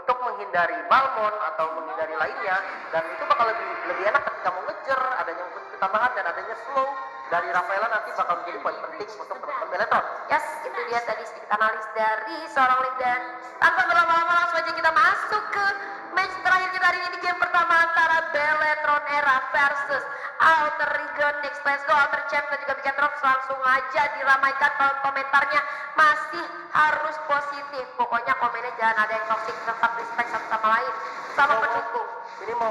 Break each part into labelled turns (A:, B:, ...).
A: untuk menghindari balmon atau menghindari lainnya, dan itu bakal lebih enak ketika mau ngejar adanya ketambahan dan adanya slow dari Rafaela nanti bakal menjadi poin penting untuk teman-teman Beletron.
B: Yes, itu dia tadi sedikit analis dari seorang Lip, dan tanpa berlama-lama langsung aja kita masuk ke match terakhir kita hari ini di game pertama antara Beletron Era versus Alter Ego Next. Let's go Alter Champ dan juga Bikin Drops, langsung aja diramaikan komentarnya, masih harus positif. Pokoknya komennya jangan ada yang toxic, tetap respect satu sama lain sama pendukung.
A: Ini mau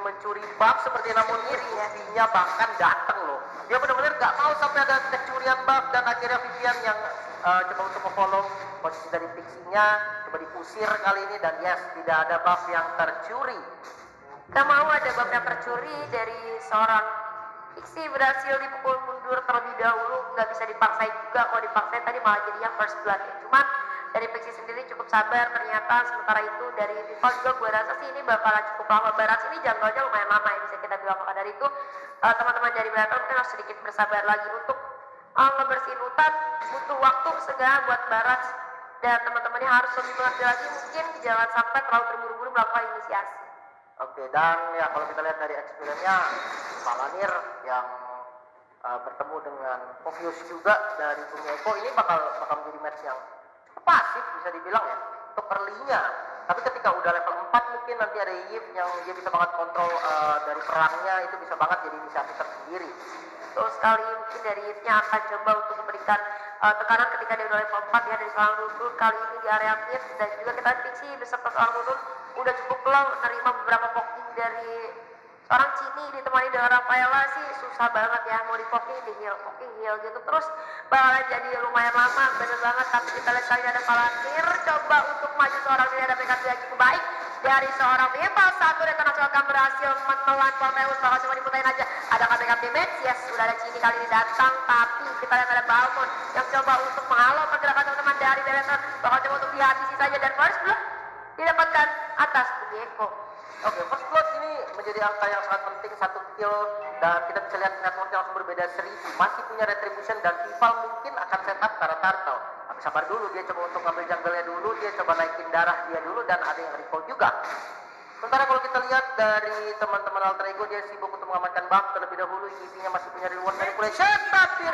A: mencuri buff seperti namun irinya bahkan datang loh. Dia benar-benar gak mau sampai ada kecurian buff, dan akhirnya Vivian yang coba untuk memfollow posisi dari Pixie-nya, coba diusir kali ini, dan yes, tidak ada buff yang tercuri.
B: Gak mau ada buff yang tercuri dari seorang Pixie, berhasil dipukul mundur terlebih dahulu, nggak bisa dipaksain juga. Kalau dipaksain tadi malah jadinya first blood ya. Cuman dari Pixie sendiri cukup sabar ternyata. Sementara itu dari Vival juga gue rasa sih ini bakalan cukup lama. Baras ini jangkauannya lumayan lama ya, bisa kita bilang. Maka dari itu teman-teman dari Beletron mungkin harus sedikit bersabar lagi untuk ngebersihin hutan. Butuh waktu segera buat Baras, dan teman-temannya harus lebih mengerti lagi, mungkin jangan sampai terlalu terburu-buru melakukan inisiasi.
A: Oke, dan ya kalau kita lihat dari experience-nya, Palanir yang bertemu dengan Obvious juga dari Bumi Eko, ini bakal menjadi match yang cukup pasif bisa dibilang ya untuk early-nya. Tapi ketika udah level 4 mungkin nanti ada Yip yang dia bisa banget kontrol dari perangnya, itu bisa banget jadi inisiatif tersendiri.
B: Betul sekali, mungkin dari Yip-nya akan coba untuk memberikan tekanan ketika dia udah level 4 ya, dari seorang Nunun kali ini di area mid. Dan juga kita Pixie beserta seorang Nunun udah cukup low menerima beberapa poking dari seorang Cini ditemani dengan Rafaela. Sih susah banget ya, mau di poking heal gitu terus bakalan jadi lumayan lama, bener banget. Tapi kita lihat kali ada Palanir coba untuk maju, seorang ini ada backup yang cukup baik dari seorang Vival. Satu Retornas akan berhasil menelan Prometheus, bakal cuma diputain aja. Ada backup damage, yes, sudah ada Cini kali ini datang, tapi kita lihat ada Balmon yang coba untuk menghalau pergerakan teman-teman dari Beletron, bakal coba untuk dihabisi saja, dan first blood didapatkan atas Bumi Eko.
A: Oke, first blood ini menjadi angka yang sangat penting, 1 kill, dan kita bisa lihat network yang langsung berbeda 1000, masih punya retribution, dan Vival mungkin akan setup Tara Turtle. Tapi sabar dulu, dia coba untuk ngambil jungle-nya dulu, dia coba naikin darah dia dulu, dan ada yang recall juga. Sementara kalau kita lihat dari teman-teman Alter Ego, dia sibuk untuk mengamankan buff terlebih dahulu. EV-nya masih punya reward manipulation, tapi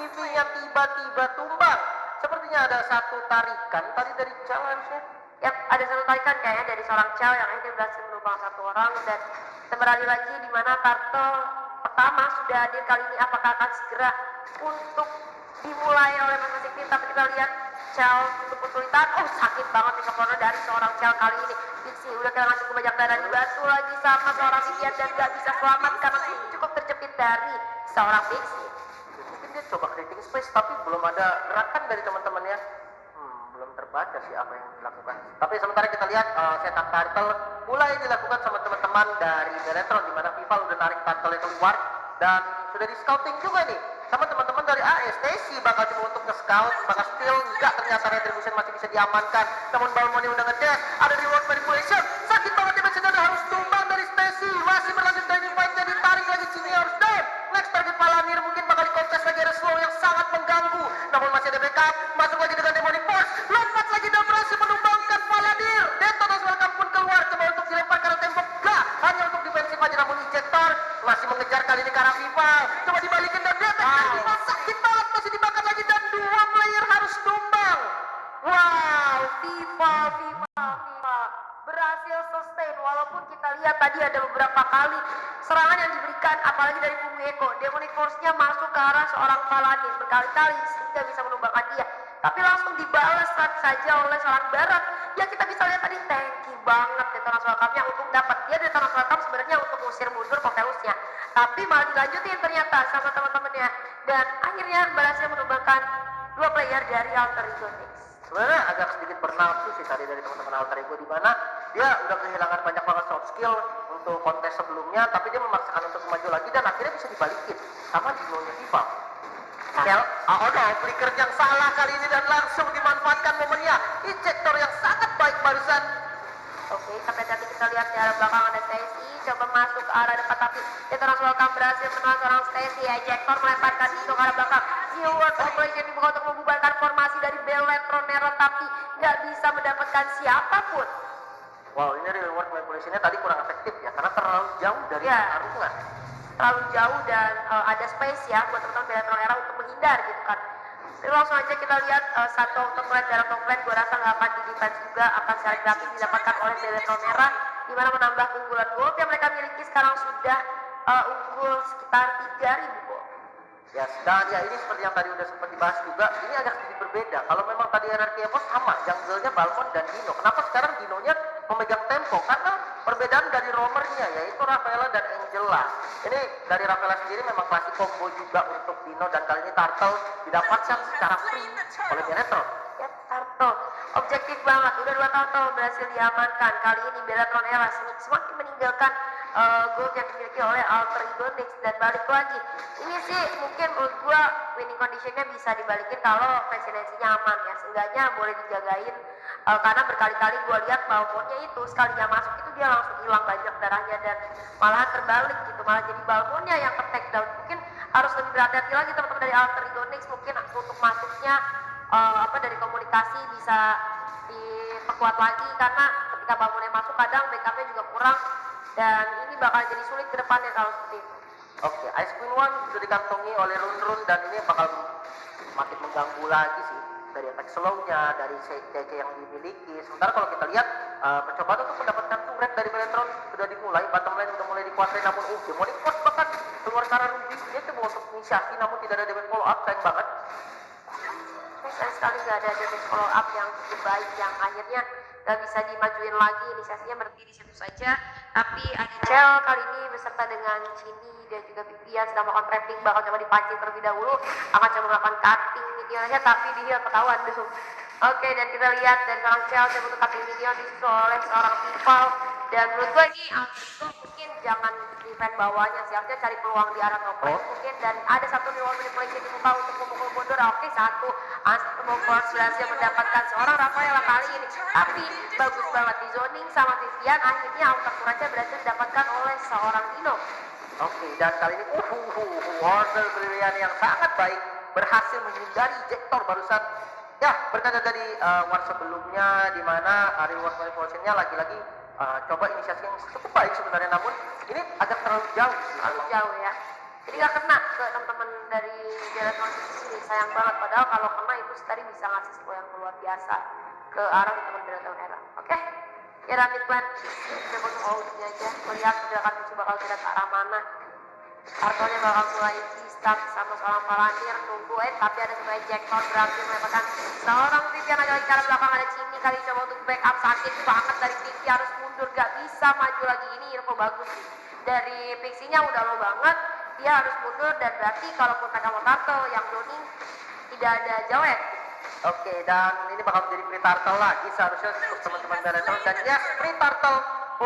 A: EV-nya tiba-tiba tumbang. Sepertinya ada satu tarikan tadi dari challenge-nya.
B: Yap, ada satu tarikan kayaknya dari seorang Chow yang akhirnya berhasil menumbang satu orang, dan kita beralih lagi di mana Turtle pertama sudah hadir kali ini. Apakah akan segera untuk dimulai oleh masing-masing tim? Tapi kita lihat Chow untuk kesulitan. Oh, sakit banget nih kepala dari seorang Chow kali ini. Pixie udah kehilangan cukup banyak darah, dibantu lagi sama seorang Vivian dan gak bisa selamat karena cukup terjepit dari seorang Pixie.
A: Mungkin dia coba creating space tapi belum ada gerakan dari teman-temannya. Belum terbaca sih apa yang dilakukan. Tapi sementara kita lihat setup Turtle mulai dilakukan sama teman-teman dari Beletron, di mana Vival udah narik Turtle keluar dan sudah di scouting juga nih sama teman-teman dari AS. Stacy bakal coba untuk nge-scout, bakal still enggak, ternyata retribution masih bisa diamankan. Namun Balmoni udah ngedash, ada reward manipulation. Sakit banget damage dan harus tumbang dari Stacy. Masih berlanjut dari fight-nya, ditarik lagi, Cini harus down. Next target Palanir mungkin bakal dikontes lagi, ada slow yang sangat mengganggu. Namun masih ada backup, masuk lagi dengan Demonic Force. Lompat lagi dan berhasil menumbangkan Palanir. Detonas welcome pun keluar, coba untuk dilempar karena tembok. Gak, hanya untuk defensif aja, namun ejector masih mengejar kali ini ke arah Vival. Coba dibalikin dan Vival sakit banget, masih dibakar lagi dan 2 player harus tumbang.
B: Wow, Vival berhasil sustain, walaupun kita lihat tadi ada beberapa kali serangan yang diberikan, apalagi dari Bumi Eko. Demonic Force-nya masuk ke arah seorang Paladin berkali-kali sehingga bisa menumbangkan dia, tapi langsung dibalas saja oleh seorang Barat yang kita bisa lihat tadi tanky banget Detonas welcome-nya untuk dapat. Dia Detonas welcome sebenarnya untuk mengusir mundur Prometheus-nya, tapi malah dilanjutin ternyata sama teman-temannya, dan akhirnya berhasil menumbangkan 2 player dari Alter Ego Next.
A: Sebenarnya agak sedikit bernafsu sih tadi dari teman-teman Alter Ego, di mana dia udah kehilangan banyak banget soft skill untuk kontes sebelumnya, tapi dia memaksakan untuk maju lagi dan akhirnya bisa dibalikin sama Dino-nya Vival. Flicker yang salah kali ini dan langsung dimanfaatkan momennya. Ejector yang sangat baik barusan.
B: Oke, sampai tadi kita lihat di arah belakang ada Stacy coba masuk ke arah depan, tapi Detonas welcome berhasil menelan seorang Stacy. Ejector melemparkan Dino ke arah belakang. New World Operation dibuka untuk membubarkan formasi dari Beletron Era, tapi nggak bisa mendapatkan siapapun.
A: Wow, ini real world manipulation-nya tadi kurang efektif ya, karena terlalu jauh dari
B: Ya.
A: pertarungan.
B: Terlalu jauh dan ada space ya buat teman-teman Bellator era untuk menghindar gitu kan. Jadi langsung aja kita lihat satu autoplate dalam autoplate gue rasa nggak akan di defense juga, akan secara gratis didapatkan oleh Bellator era, di mana menambah keunggulan gold yang mereka miliki sekarang sudah unggul sekitar 3.000 gold.
A: Ya, dan ya ini seperti yang tadi udah sempat dibahas juga, ini agak sedikit berbeda. Kalau memang tadi RRQ Evo sama, jungle-nya Balmond dan Dino. Kenapa sekarang Dino-nya memegang tempo? Karena perbedaan dari roamernya, yaitu Rafaela dan Angela. Ini dari Rafaela sendiri memang klasik combo juga untuk Dino, dan kali ini Turtle didapatkan secara free oleh Bellator.
B: Ya, Turtle. Objektif banget, udah 2 Turtle berhasil diamankan. Kali ini Bellator era semakin meninggalkan gold yang dimiliki oleh Alter Ego Nix, dan balik lagi. Ini sih mungkin menurut gua winning conditionnya bisa dibalikin kalau presidensinya aman ya. Seenggaknya boleh dijagain karena berkali-kali gua lihat Balmonnya itu sekalinya masuk itu dia langsung hilang banyak darahnya, dan malahan terbalik gitu, malah jadi Balmonnya yang ke take down. Mungkin harus lebih berhati-hati lagi teman-teman dari Alter Ego Nix, mungkin untuk masuknya dari komunikasi bisa diperkuat lagi, karena ketika Balmonnya masuk kadang backupnya juga kurang, dan ini bakal jadi sulit ke depannya kalau seperti itu.
A: Oke, Ice Queen One sudah dikantongi oleh Run, dan ini bakal makin mengganggu lagi sih dari efek slow-nya, dari CC yang dimiliki. Sementara kalau kita lihat percobaan untuk mendapatkan turret dari Bellator sudah dimulai, bottom lane sudah mulai dikuasai, namun Demonic Force bahkan keluar ke arah Ruby, dia coba untuk inisiasi namun tidak ada damage follow up, sayang banget.
B: Sayang sekali nggak ada damage follow up yang cukup baik, yang akhirnya nggak bisa dimajuin lagi, inisiasinya berhenti di situ saja. Tapi Adicel kali ini beserta dengan Cindy dan juga Vivian sedang melakukan trapping, bakal coba dipancing terlebih dahulu, akan coba melakukan cutting minionnya, tapi di heal ketahuan dulu. Oke, dan kita lihat dari seorang Cel coba untuk cutting minion disusul oleh seorang Tival, dan menurut gue ini Alter mungkin jangan defend bawahnya sih, harusnya cari peluang di arah top lane mungkin, dan ada satu reward manipulation dibuka untuk memukul mundur. Oke, satu Unstoppable Force berhasil mendapatkan seorang Rafaela kali ini, tapi bagus banget di zoning sama Vivian, akhirnya Alter Kurangnya berhasil didapatkan oleh seorang Dino.
A: Oke, dan kali ini order Brilian yang sangat baik berhasil menghindari Jektor barusan. Ya, berkaca dari war sebelumnya di mana reward manipulation-nya lagi-lagi coba inisiasi yang cukup baik sebenarnya, namun ini agak terlalu jauh sih.
B: Terlalu jauh ya. Jadi gak kena ke teman-teman dari Bellator sini, sayang banget. Padahal kalau kena itu tadi bisa ngasih sebuah yang luar biasa ke arah teman Bellator era. Oke, ya mid plan coba untuk outnya aja, melihat gerakan musuh bakal gerak ke arah mana. Kartonnya bakal mulai di-start sama seorang Palantir, nungguin, tapi ada sebuah ejector berhasil mendapatkan seorang Vivian. Lagi cara belakang ada Cini kali coba untuk backup, sakit banget dari Vivi, harus mundur, gak bisa maju lagi. Ini info bagus sih dari Pixie-nya, udah low banget, dia harus mundur, dan berarti kalaupun mereka mau turtle yang zoning tidak ada jawab.
A: Oke, dan ini bakal menjadi free turtle lagi seharusnya untuk teman-teman Bellator, dan ya free turtle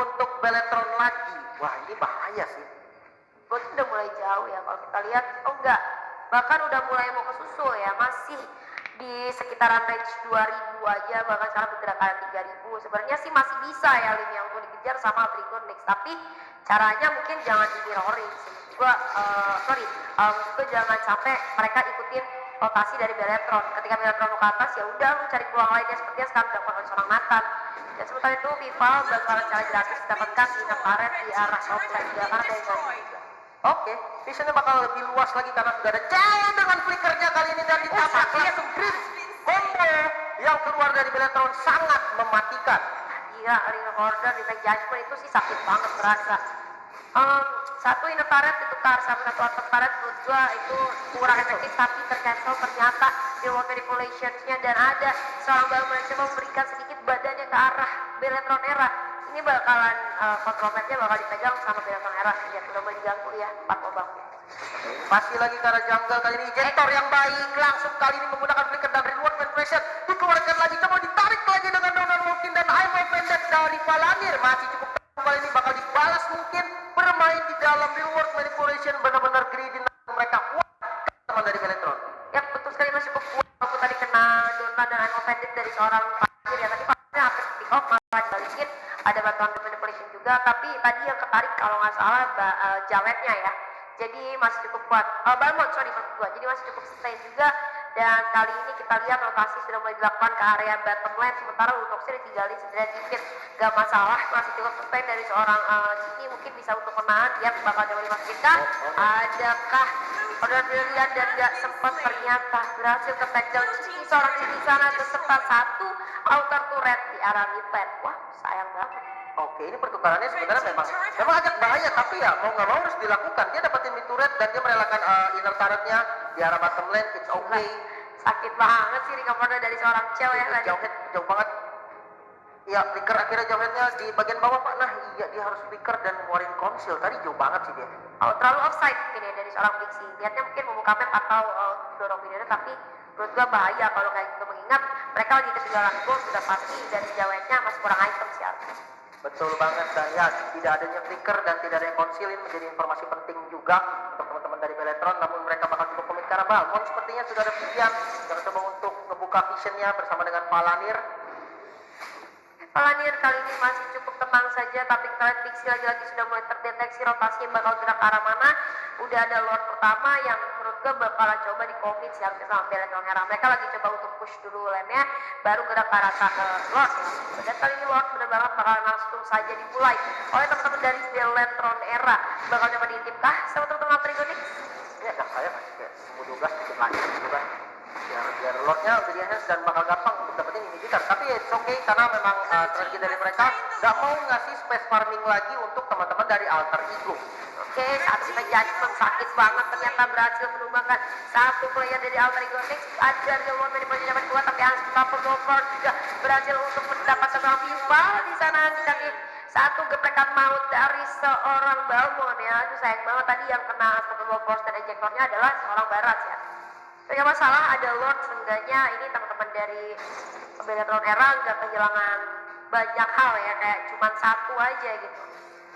A: untuk Bellator lagi. Wah, ini bahaya sih.
B: Bot udah mulai jauh ya kalau kita lihat. Oh enggak, bahkan udah mulai mau ke susul ya, masih di sekitaran range 2000 aja, bahkan sekarang bergerakan 3000. Sebenarnya sih masih bisa ya Lim yang untuk dikejar sama Trigon Next, tapi caranya mungkin jangan di mirroring sih. Maksud gue jangan sampai mereka ikutin rotasi dari Bellator. Ketika Bellator mau ke atas ya udah lu cari peluang lainnya seperti yang sekarang dilakukan oleh seorang Nathan. Dan sementara itu Vival bakalan secara gratis dapatkan inner turret di arah top lane juga, karena dari juga.
A: Oke, visionnya bakal lebih luas lagi karena sudah ada Cel dengan flickernya kali ini, dan ditambah langsung grip combo yang keluar dari Bellator sangat mematikan.
B: Iya, Ring of Order di Tag Judgment itu sih sakit banget berasa. Satu inner turret ditukar sama satu outer turret, menurut gua itu kurang efektif, tapi tercancel ternyata di reward manipulation-nya, dan ada seorang Balmond yang coba memberikan sedikit badannya ke arah Bellator era. Ini bakalan control map-nya bakal dipegang sama Bellator era. Ya, udah mulai diganggu ya, 4 lubangnya.
A: Pasti lagi ke arah jungle kali ini, Jektor yang baik langsung kali ini menggunakan flicker dan reward manipulation dikeluarkan lagi, coba ditarik lagi dengan Donald Mungkin, dan I'm offended dari Palanir masih cukup kali ini bakal dibalas mungkin bermain di dalam reward manipulation, benar-benar greedy mereka. Wah, teman dari Bellator.
B: Ya betul sekali, masih cukup kuat. Aku tadi kena Donald dan I'm offended dari seorang Palanir ya, tadi Palanir hampir pick off malah dibalikin, ada bantuan manipulation juga, tapi tadi yang ketarik kalau nggak salah jawetnya ya. Jadi masih cukup kuat. Balmond, sorry maksud gua. Jadi masih cukup sustain juga, dan kali ini kita lihat rotasi sudah mulai dilakukan ke area bottom lane, sementara untuk sih ditinggalin sebenarnya dikit, gak masalah, masih cukup sustain dari seorang Cini, mungkin bisa untuk menahan, dia bakal coba dimasukin. Adakah order brilian dan gak sempat ternyata berhasil ke takedown Cini, seorang Cini sana beserta satu outer turret di arah mid lane. Wah, sayang banget.
A: Oke, ini pertukarannya sebenarnya memang agak bahaya, tapi ya mau nggak mau harus dilakukan. Dia dapetin mid turret dan dia merelakan inner turretnya di arah bottom lane. It's okay.
B: Sakit banget sih recovernya dari seorang Cel ya tadi.
A: Jauh banget. Ya, flicker akhirnya jauhnya di bagian bawah Pak. Nah iya, dia harus flicker dan ngeluarin konsil. Tadi jauh banget sih dia.
B: Oh, terlalu offside mungkin ya dari seorang Pixie. Niatnya mungkin membuka map atau dorong videonya, tapi menurut gua bahaya kalau kayak gitu, mengingat mereka lagi ketinggalan gol, sudah pasti dari jawabnya masih kurang item sih Arti.
A: Betul banget, dan ya tidak adanya flicker dan tidak adanya konsil ini menjadi informasi penting juga untuk teman-teman dari Beletron. Namun mereka bakal coba komit karena Balmon sepertinya sudah ada pilihan yang coba untuk ngebuka visionnya bersama dengan Palanir.
B: Palanir kali ini masih cukup tenang saja, tapi kita lihat Pixie lagi-lagi sudah mulai terdeteksi rotasi yang bakal gerak ke arah mana. Udah ada Lord pertama yang menurut gue bakalan coba di commit sih harusnya sama Beletron era. Mereka lagi coba untuk push dulu lane-nya, baru gerak ke arah Lord ya. Dan kali ini Lord benar banget bakalan langsung saja dimulai oleh teman-teman dari Beletron era. Bakal coba diintip kah sama teman-teman Altrigonix?
A: Ya gak saya masih kayak 12 sedikit lagi gitu kan. Biar Lordnya udah di enhance dan bakal gampang untuk dapetin inhibitor. Tapi it's okay karena memang strategi dari mereka gak mau ngasih space farming lagi untuk teman-teman dari Alter Ego.
B: Oke, saat kita judgment sakit banget ternyata berhasil menumbangkan satu player dari Alter Ego Next. Ajar Gilmore dari penjabat kedua, tapi Hans Pavlov juga berhasil untuk mendapat seorang pipa di sana dikasih satu geprekan maut dari seorang Balmon ya. Aduh sayang banget tadi yang kena Pavlov dan ejektornya adalah seorang Barat ya. Tidak masalah, ada Lord, seenggaknya ini teman-teman dari Beletron era nggak kehilangan banyak hal ya, kayak cuma satu aja gitu.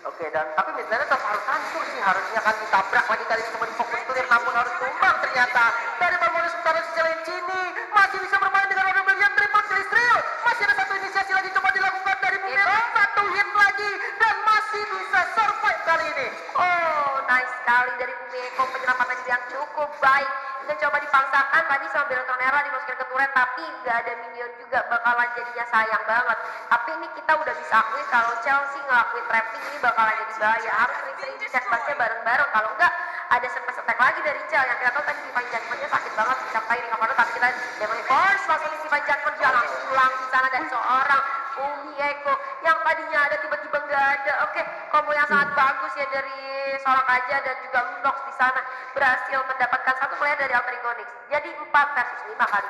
A: Oke, dan tapi midlane tetap harus hancur sih, harusnya kan ditabrak lagi tadi coba di fokus clear, namun harus tumbang ternyata. Dari Balmon sementara si Cini masih bisa bermain dengan order brilliant triple kill Israel. Masih ada satu inisiasi lagi coba dilakukan dari Mumeko, satu hit lagi dan masih bisa survive kali ini.
B: Oh, nice sekali dari Mumeko, penyelamatan yang cukup baik. Dan coba dipaksakan tadi sama Beletron era dimasukin ke turret, tapi nggak ada minion juga, bakalan jadinya sayang banget. Tapi ini kita udah bisa akui kalau Chelsea ngelakuin trapping ini bakalan jadi bahaya. Harus sering-sering cek bassnya bareng-bareng, kalau enggak ada surprise attack lagi dari Chelsea yang kita tahu tadi Divine Judgment-nya sakit banget dicapai di kamar, tapi kita Demon Force langsung di Divine Judgment dia langsung pulang di sana dan seorang Mumeko yang tadinya ada tiba-tiba nggak ada. Oke, combo yang sangat bagus ya dari seorang Raja dan juga Lunox di sana berhasil mendapatkan satu player dari Alter Ego Next. Jadi 4 versus 5 kali.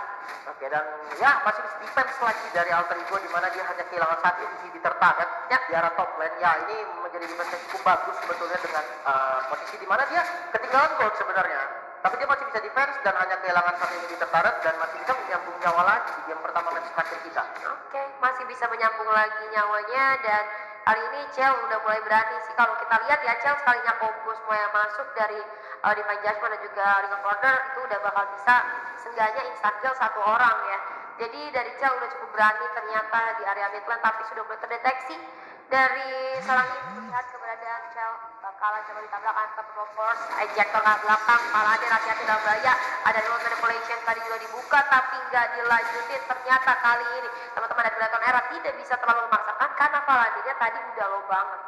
A: Oke, dan ya masih bisa defense lagi dari Alter Ego di mana dia hanya kehilangan satu inhibitor target ya di arah top lane. Ya ini menjadi defense yang cukup bagus sebetulnya dengan posisi di mana dia ketinggalan gold sebenarnya. Tapi dia masih bisa defense dan hanya kehilangan satu inhibitor turret dan masih bisa menyambung nyawa lagi di game pertama match terakhir kita.
B: Oke, masih bisa menyambung lagi nyawanya dan kali ini Cel udah mulai berani sih. Kalau kita lihat ya Cel sekalinya combo semua yang masuk dari Divine Judgment dan juga Ring of Order itu udah bakal bisa seenggaknya instant kill satu orang ya. Jadi dari Cel udah cukup berani ternyata di area mid lane, tapi sudah mulai terdeteksi dari seorang ini. Melihat keberadaan Cel bakalan coba ditabrak Anthem Force, ejector ke belakang, Paladin hati-hati dalam bahaya. Ada Lord Manipulation tadi juga dibuka tapi nggak dilanjutin. Ternyata kali ini teman-teman dari Beletron era tidak bisa terlalu memaksakan karena Paladinnya tadi udah low banget.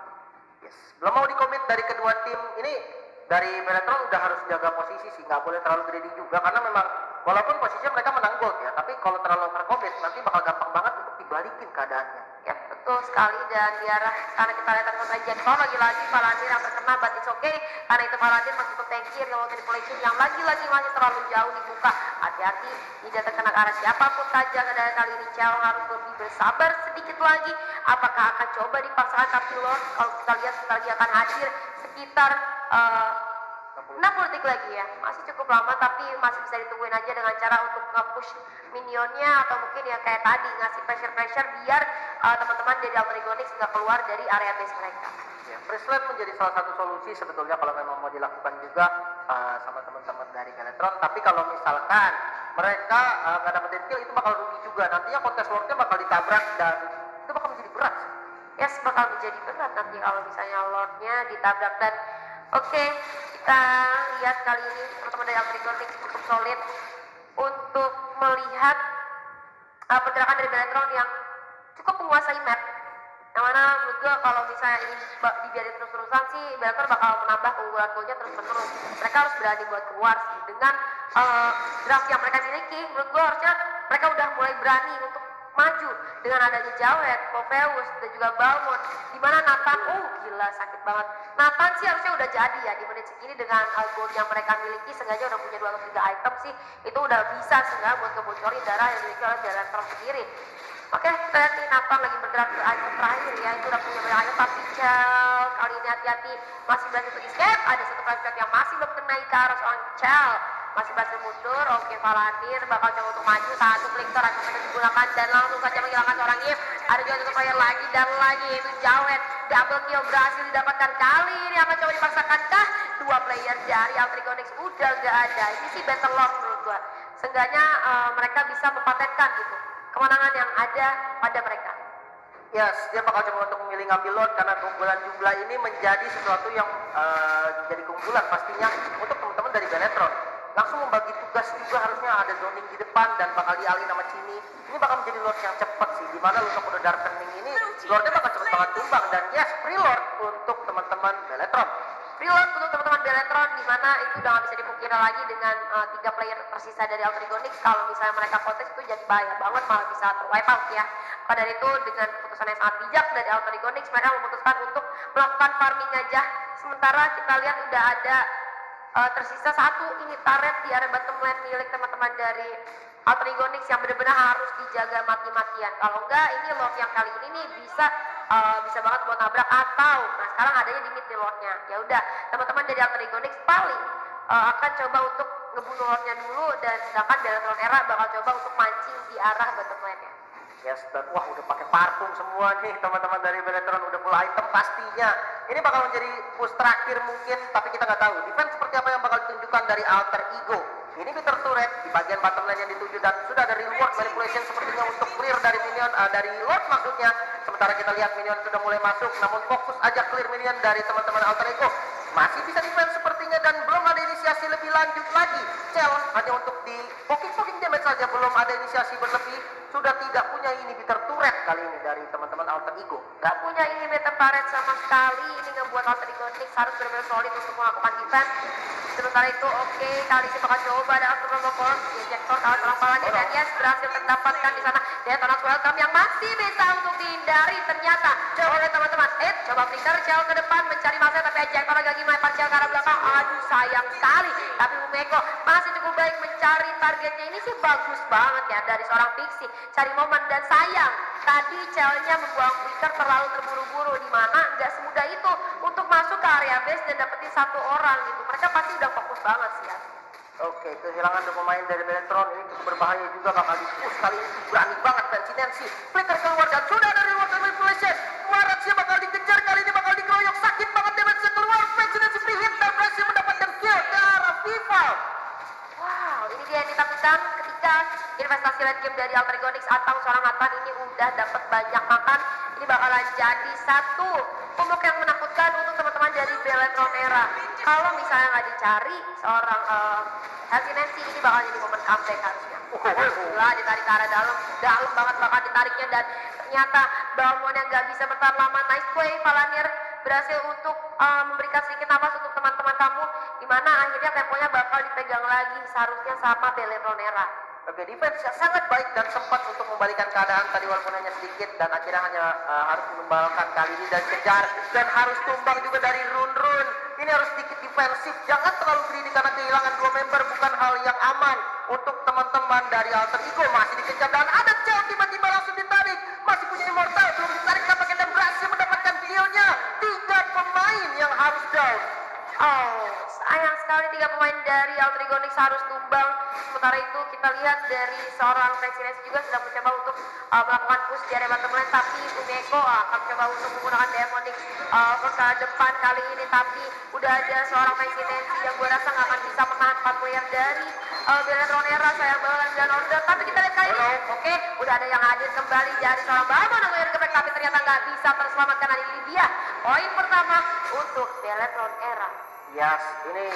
A: Yes, belum mau dikomit dari kedua tim ini. Dari Beletron udah harus jaga posisi sih, nggak boleh terlalu greedy juga karena memang walaupun posisinya mereka menang gold ya, tapi kalau terlalu overcommit nanti bakal gampang banget untuk dibalikin keadaannya.
B: Ya betul sekali, dan di arah sana kita lihat teman-teman Jektor lagi-lagi Paladin yang terkena, but it's okay karena itu Paladin masih cukup tanky. Remote manipulation yang lagi-lagi masih terlalu jauh dibuka, hati-hati tidak terkena ke arah siapapun saja. Dan kali ini Chao harus lebih bersabar sedikit lagi. Apakah akan coba dipaksakan, tapi Lord kalau kita lihat sebentar lagi akan hadir sekitar 60 detik lagi ya, masih cukup lama tapi masih bisa ditungguin aja dengan cara untuk nge-push minionnya atau mungkin ya kayak tadi ngasih pressure biar teman-teman dari Alter Ego Next nggak keluar dari area base mereka.
A: Ya, fresh lane menjadi salah satu solusi sebetulnya kalau memang mau dilakukan juga sama teman-teman dari Beletron. Tapi kalau misalkan mereka nggak dapetin kill itu bakal rugi juga. Nantinya kontes Lordnya bakal ditabrak dan itu bakal menjadi berat.
B: Yes, bakal menjadi berat nanti kalau misalnya Lordnya ditabrak. Dan oke, kita lihat kali ini teman-teman dari Alter Ego Next cukup solid untuk untuk melihat pergerakan dari Bellatrix yang cukup menguasai map. Yang mana menurut gue kalau misalnya ini dibiarin terus-terusan sih Bellatrix bakal menambah keunggulan golnya terus-menerus. Mereka harus berani buat keluar sih dengan draft yang mereka miliki. Menurut gue harusnya mereka udah mulai berani untuk maju dengan adanya Jawet, Popheus, dan juga Balmond. Dimana Nathan, gila sakit banget. Nathan sih harusnya udah jadi ya di menit segini dengan gold yang mereka miliki, sengaja udah punya 2 atau 3 item sih, itu udah bisa sengaja buat ngebocorin darah yang dimiliki oleh Bellatrix sendiri. Oke, kita lihat nih Nathan lagi bergerak ke item terakhir ya, itu udah punya banyak item, tapi Chell kali ini hati-hati, masih berhasil untuk escape, ada satu flashback yang masih belum kenai ke arah seorang Chell. Masih berhasil mundur, oke Valandir bakal coba untuk maju, satu flicker akan mereka digunakan dan langsung saja menghilangkan seorang If. Ada juga satu player lagi dan lagi itu Jawet, double kill berhasil didapatkan kali ini akan coba dipaksakan 2 player dari Altrigonyx udah gak ada. Ini sih better loss menurut gua. Seenggaknya mereka bisa mempatenkan gitu kemenangan yang ada pada mereka.
A: Yes, dia bakal coba untuk memilih ngambil Lord karena keunggulan jumlah ini menjadi sesuatu yang jadi keunggulan pastinya untuk teman-teman dari Bellatrix. Langsung membagi tugas juga, harusnya ada zoning di depan dan bakal dialih nama Cini. Ini bakal menjadi Lord yang cepat sih, dimana untuk udah Darkening ini Lordnya bakal cepet banget tumbang. Dan yes, free Lord untuk teman-teman Bellatrix.
B: Free Lord untuk teman-teman Bellatrix, dimana itu udah gak bisa dipungkiri lagi dengan 3 player tersisa dari Altrigonyx. Kalau misalnya mereka kontes itu jadi bahaya banget, malah bisa wipe out ya. Pada itu dengan keputusan yang sangat bijak dari Altrigonyx, mereka memutuskan untuk melakukan farming aja. Sementara kita lihat udah ada tersisa 1 ini turret di area bottom lane milik teman-teman dari Altrigonyx yang benar-benar harus dijaga mati-matian. Kalau enggak, ini Lord yang kali ini nih bisa banget buat nabrak atau nah sekarang adanya di mid nih Lordnya. Ya udah, teman-teman dari Altrigonyx paling akan coba untuk ngebunuh Lordnya dulu, dan sedangkan Bellatrix Era bakal coba untuk mancing di arah bottom lane-nya.
A: Yes, dan wah udah pakai parfum semua nih teman-teman dari Bellatrix, udah full item pastinya. Ini bakal menjadi push terakhir mungkin, tapi kita nggak tahu defense seperti apa yang bakal ditunjukkan dari Alter Ego. Ini Bitter Turret di bagian bottom lane yang dituju dan sudah ada reward manipulation sepertinya untuk clear dari minion, dari Lord maksudnya. Sementara kita lihat minion sudah mulai masuk, namun fokus aja clear minion dari teman-teman Alter Ego. Masih bisa defense sepertinya dan belum ada inisiasi lebih lanjut lagi. Cell hanya untuk di poking damage saja, belum ada inisiasi berlebih. Sudah tidak punya inhibitor turret kali ini dari teman-teman Alter Ego.
B: Gak punya inhibitor turret sama sekali, ini ngebuat Altrigonyx harus benar-benar solid untuk melakukan defense. Sementara itu oke, kali ini bakal coba ada Astronomer Force, ejector kawan orang Paladin dan yes berhasil mendapatkan di sana Detonax Welcome yang masih bisa untuk dihindari ternyata oleh teman-teman. Coba flicker Cell ke depan mencari masa, tapi ejector lagi melempar Cell ke arah belakang. Aduh sayang sekali, tapi Umeko masih cukup baik mencari targetnya. Ini sih bagus banget ya dari seorang Pixie, cari momen, dan sayang tadi Cell-nya membuang flicker terlalu terburu-buru, di mana nggak semudah itu untuk masuk ke area base dan dapetin 1 orang gitu. Mereka pasti udah fokus banget sih ya.
A: Oke, kehilangan 2 pemain dari Bellatrix ini cukup berbahaya juga, bakal di-push kali ini. Berani banget Nancy. Flicker keluar dan sudah ada reward manipulation. Maratsia bakal dikejar, kali ini bakal dikeroyok. Sakit banget damage-nya keluar. Nancy free hit dan berhasil mendapatkan kill ke arah Vival.
B: Wow, ini dia yang ditakutkan ketika investasi late game dari Altrigonyx atau seorang Nathan ini udah dapat banyak makan. Ini bakalan jadi satu momok yang menakutkan untuk teman-teman dari Bellatrix Era. Kalau misalnya nggak dicari seorang Healthy Nancy, ini bakal jadi momen comeback harusnya. Gila, ditarik ke arah dalam banget bakal ditariknya, dan ternyata Balmond yang nggak bisa bertahan lama. Nice play, Valandir berhasil untuk memberikan sedikit nafas untuk teman-teman kamu, dimana akhirnya temponya bakal dipegang lagi seharusnya sama Bellatrix Era.
A: Oke, defense yang sangat baik dan sempat untuk membalikan keadaan tadi walaupun hanya sedikit, dan akhirnya hanya harus menumbalkan kali ini dan kejar dan harus tumbang juga dari run. Ini harus sedikit defensif, jangan terlalu greedy karena kehilangan 2 member bukan hal yang aman untuk teman-teman dari Alter Ego. Masih dikejar dan ada Cell tiba-tiba langsung ditarik, masih punya Immortal, belum ditarik tampaknya dan berhasil mendapatkan kill-nya. 3 pemain yang harus down.
B: Sayang sekali 3 pemain dari Altrigonyx harus tumbang. Sementara itu kita lihat dari seorang Presidence juga sudah mencoba untuk melakukan push di area bottom lane, tapi Umeko akan mencoba untuk menggunakan Demonic ke depan kali ini, tapi udah ada seorang Presidence yang gue rasa nggak akan bisa menahan 4 player dari Bellatrix Era. Sayang banget dan order, tapi kita lihat kali ini oke, udah ada yang hadir kembali dari seorang Balmond yang ngefek, tapi ternyata nggak bisa terselamatkan. Ini dia poin pertama untuk Bellatrix Era.
A: Yes, ini